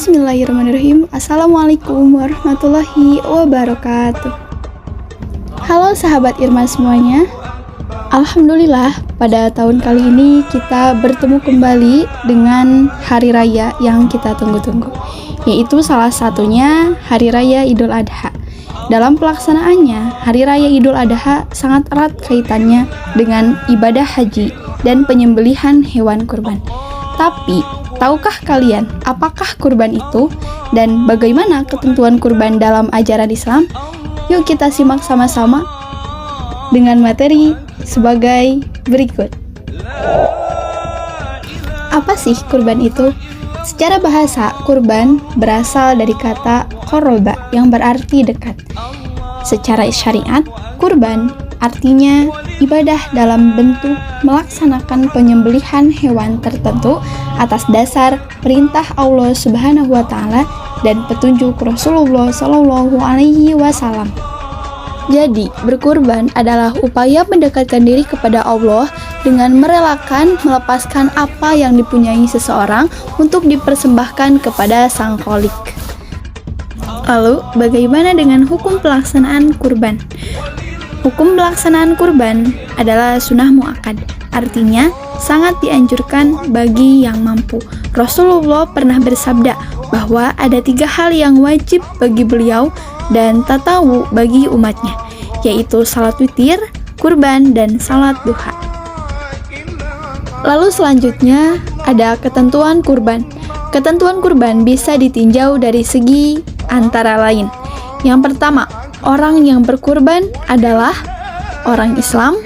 Bismillahirrahmanirrahim. Assalamualaikum warahmatullahi wabarakatuh. Halo sahabat Irma semuanya. Alhamdulillah pada tahun kali ini kita bertemu kembali dengan hari raya yang kita tunggu-tunggu, yaitu salah satunya Hari Raya Idul Adha. Dalam pelaksanaannya, Hari Raya Idul Adha sangat erat kaitannya dengan ibadah haji dan penyembelihan hewan kurban. Tapi, tahukah kalian apakah kurban itu dan bagaimana ketentuan kurban dalam ajaran Islam? Yuk kita simak sama-sama dengan materi sebagai berikut. Apa sih kurban itu? Secara bahasa, kurban berasal dari kata qoroba yang berarti dekat. Secara syariat, kurban artinya ibadah dalam bentuk melaksanakan penyembelihan hewan tertentu atas dasar perintah Allah Subhanahu wa Ta'ala dan petunjuk Rasulullah Shallallahu Alaihi Wasallam. Jadi, berkurban adalah upaya mendekatkan diri kepada Allah dengan merelakan melepaskan apa yang dipunyai seseorang untuk dipersembahkan kepada Sang Kholik. Lalu, bagaimana dengan hukum pelaksanaan kurban? Hukum pelaksanaan kurban adalah sunnah muakkad, artinya sangat dianjurkan bagi yang mampu. Rasulullah pernah bersabda bahwa ada 3 hal yang wajib bagi beliau dan tatawu bagi umatnya, yaitu salat witir, kurban, dan salat duha. Lalu selanjutnya ada ketentuan kurban. Ketentuan kurban bisa ditinjau dari segi antara lain. Yang pertama, orang yang berkurban adalah orang Islam,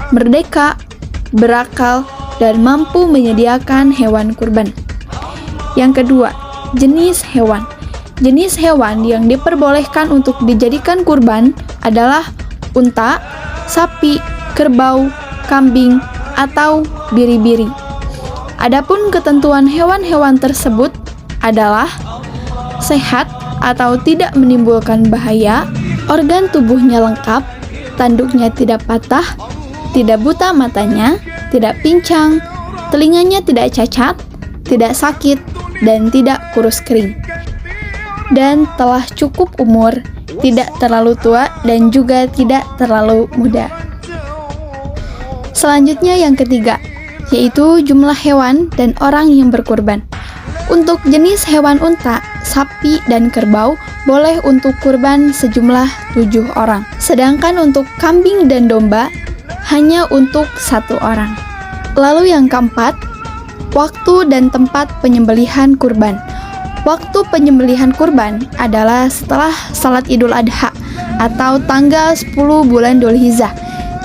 merdeka, berakal, dan mampu menyediakan hewan kurban. Yang kedua, jenis hewan. Jenis hewan yang diperbolehkan untuk dijadikan kurban adalah unta, sapi, kerbau, kambing, atau biri-biri. Adapun ketentuan hewan-hewan tersebut adalah sehat atau tidak menimbulkan bahaya, organ tubuhnya lengkap, tanduknya tidak patah, tidak buta matanya, tidak pincang, telinganya tidak cacat, tidak sakit, dan tidak kurus kering. Dan telah cukup umur, tidak terlalu tua, dan juga tidak terlalu muda. Selanjutnya yang ketiga, yaitu jumlah hewan dan orang yang berkurban. Untuk jenis hewan unta, sapi, dan kerbau boleh untuk kurban sejumlah 7 orang. Sedangkan untuk kambing dan domba hanya untuk 1 orang. Lalu yang keempat, waktu dan tempat penyembelihan kurban. Waktu penyembelihan kurban adalah setelah salat Idul Adha atau tanggal 10 bulan Dzulhijjah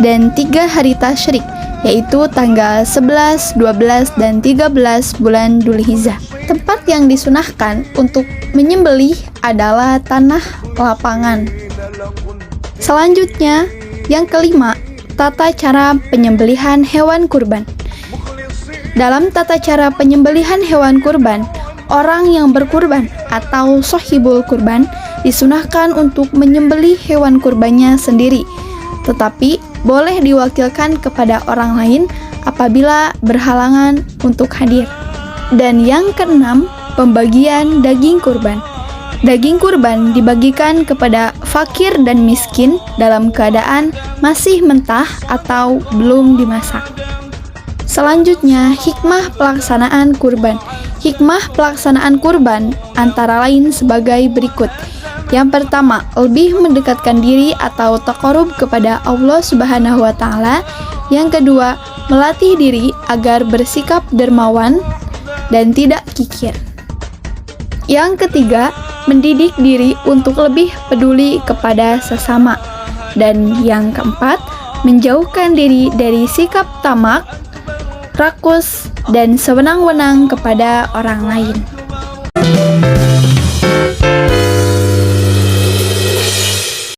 dan 3 hari tasyrik, yaitu tanggal 11, 12, dan 13 bulan Dzulhijjah. Tempat yang disunahkan untuk menyembelih adalah tanah lapangan. Selanjutnya, yang kelima, tata cara penyembelihan hewan kurban. Dalam tata cara penyembelihan hewan kurban, orang yang berkurban atau sohibul kurban disunahkan untuk menyembelih hewan kurbannya sendiri, tetapi boleh diwakilkan kepada orang lain apabila berhalangan untuk hadir. Dan yang keenam, pembagian daging kurban. Daging kurban dibagikan kepada fakir dan miskin dalam keadaan masih mentah atau belum dimasak. Selanjutnya, hikmah pelaksanaan kurban. Hikmah pelaksanaan kurban antara lain sebagai berikut. Yang pertama, lebih mendekatkan diri atau taqarrub kepada Allah Subhanahu wa Ta'ala. Yang kedua, melatih diri agar bersikap dermawan dan tidak kikir. Yang ketiga, mendidik diri untuk lebih peduli kepada sesama. Dan yang keempat, menjauhkan diri dari sikap tamak, rakus, dan sewenang-wenang kepada orang lain.